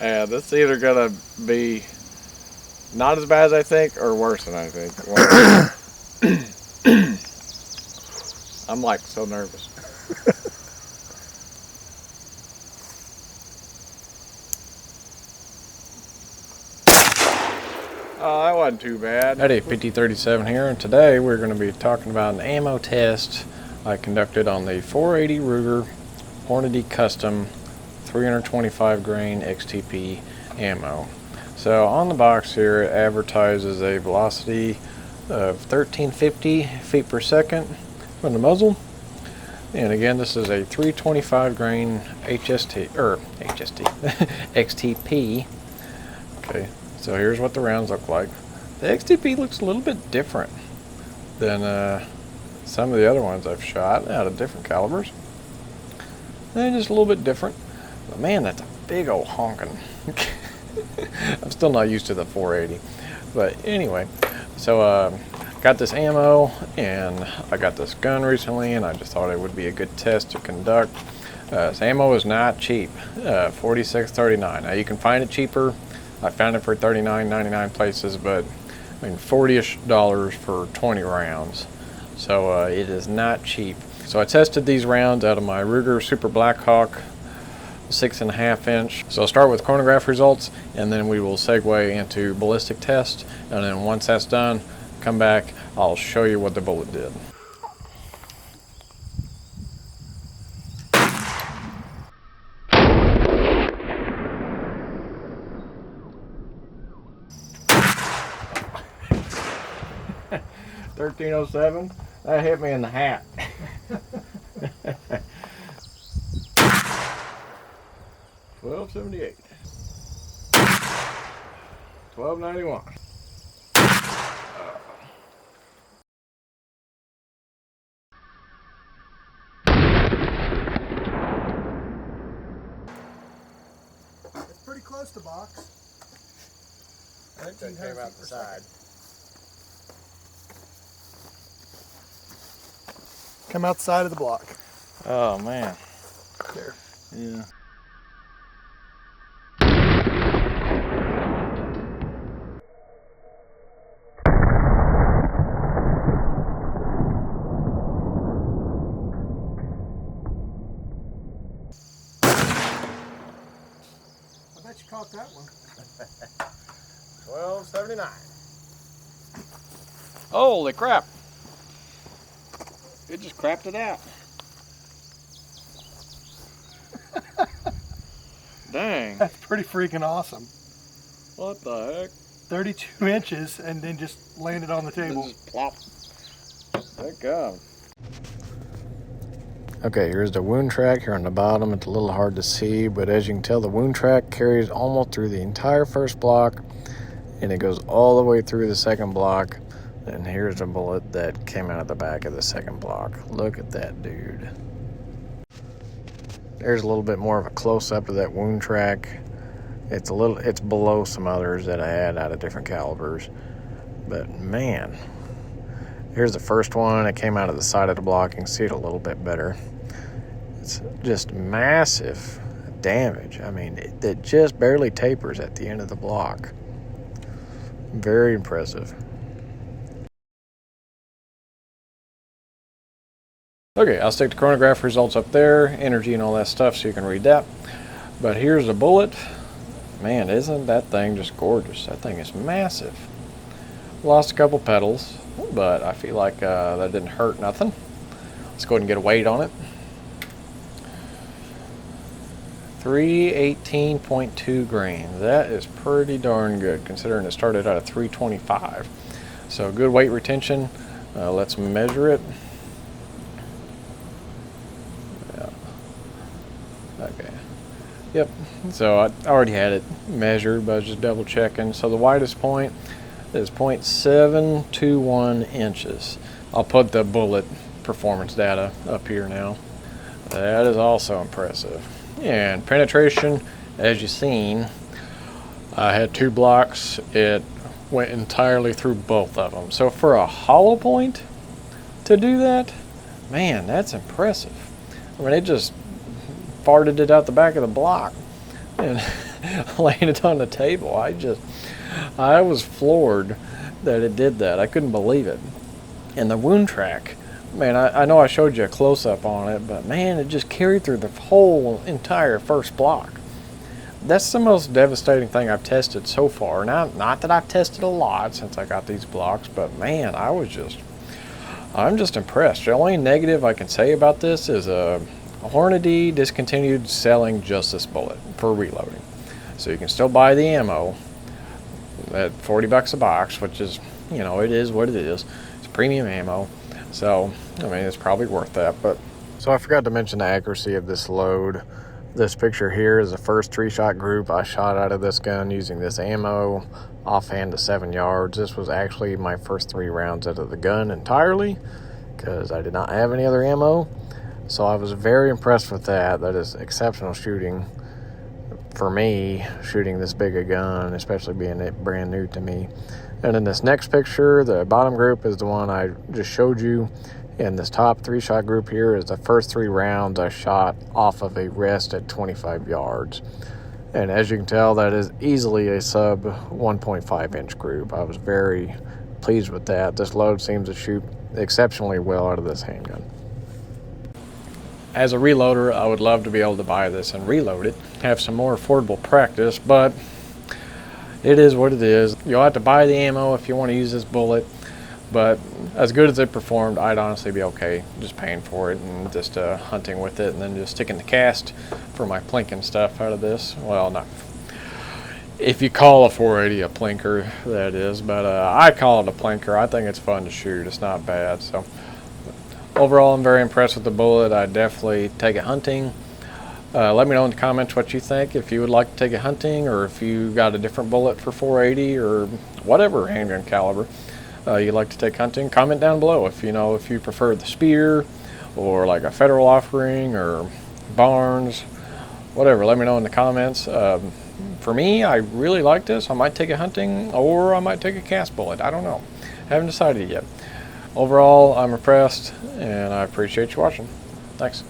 Yeah, this is either gonna be not as bad as I think or worse than I think. I'm like so nervous. Oh, that wasn't too bad. Eddie, PT37 here, and today we're going to be talking about an ammo test I conducted on the 480 Ruger Hornady Custom 325 grain XTP ammo. So on the box here, it advertises a velocity of 1350 feet per second from the muzzle. And again, this is a 325 grain XTP. Okay, so here's what the rounds look like. The XTP looks a little bit different than some of the other ones I've shot out of different calibers. They're just a little bit different. But man, that's a big old honking. I'm still not used to the 480. But anyway, so got this ammo and I got this gun recently, and I just thought it would be a good test to conduct. This ammo is not cheap, $46.39. Now you can find it cheaper. I found it for $39.99 places, but I mean $40-ish for 20 rounds. So it is not cheap. So I tested these rounds out of my Ruger Super Blackhawk 6.5 inch. So I'll start with chronograph results, and then we will segue into ballistic test. And then once that's done, come back, I'll show you what the bullet did. $13.07. That hit me in the hat. $12.78. $12.91. It's pretty close to box. I think that came out the side. Come outside of the block. Oh man. There. Yeah. I bet you caught that one. $12.79. Holy crap. It just crapped it out. Dang. That's pretty freaking awesome. What the heck? 32 inches and then just landed on the table. Just plop. Thank God. Okay, here's the wound track here on the bottom. It's a little hard to see, but as you can tell, the wound track carries almost through the entire first block, and it goes all the way through the second block. And here's a bullet that came out of the back of the second block. Look at that dude. There's a little bit more of a close-up of that wound track. It's below some others that I had out of different calibers. But man, here's the first one. It came out of the side of the block. You can see it a little bit better. It's just massive damage. I mean, it just barely tapers at the end of the block. Very impressive. Okay, I'll stick to chronograph results up there, energy and all that stuff, so you can read that. But here's the bullet. Man, isn't that thing just gorgeous? That thing is massive. Lost a couple petals, but I feel like that didn't hurt nothing. Let's go ahead and get a weight on it. 318.2 grains. That is pretty darn good, considering it started out at 325. So good weight retention. Let's measure it. Okay. Yep. So I already had it measured, but I was just double checking. So the widest point is 0.721 inches. I'll put the bullet performance data up here now. That is also impressive. And penetration, as you've seen, I had 2 blocks. It went entirely through both of them. So for a hollow point to do that, man, that's impressive. I mean, it just farted it out the back of the block. And laying it on the table. I was floored that it did that. I couldn't believe it. And the wound track, man, I know I showed you a close-up on it, but man, it just carried through the whole entire first block. That's the most devastating thing I've tested so far. Now, not that I've tested a lot since I got these blocks, but man, I'm just impressed. The only negative I can say about this is Hornady discontinued selling just this bullet for reloading. So you can still buy the ammo at $40 a box, which is, you know, it is what it is. It's premium ammo. So, I mean, it's probably worth that. But so I forgot to mention the accuracy of this load. This picture here is the first 3-shot group I shot out of this gun using this ammo, offhand to 7 yards. This was actually my first 3 rounds out of the gun entirely because I did not have any other ammo. So I was very impressed with that. That is exceptional shooting for me, shooting this big a gun, especially being it brand new to me. And in this next picture, the bottom group is the one I just showed you. And this top 3-shot group here is the first 3 rounds I shot off of a rest at 25 yards. And as you can tell, that is easily a sub 1.5 inch group. I was very pleased with that. This load seems to shoot exceptionally well out of this handgun. As a reloader, I would love to be able to buy this and reload it, have some more affordable practice, but it is what it is. You'll have to buy the ammo if you want to use this bullet. But as good as it performed, I'd honestly be okay just paying for it and just hunting with it and then just sticking the cast for my plinking stuff out of this. Well, not if you call a 480 a plinker, that is, but I call it a plinker. I think it's fun to shoot. It's not bad. So overall, I'm very impressed with the bullet. I'd definitely take it hunting. Let me know in the comments what you think, if you would like to take it hunting or if you got a different bullet for 480 or whatever handgun caliber you'd like to take hunting. Comment down below if you prefer the Spear or like a Federal Offering or Barnes, whatever. Let me know in the comments. For me, I really like this. I might take it hunting or I might take a cast bullet. I don't know. Haven't decided yet. Overall, I'm impressed and I appreciate you watching. Thanks.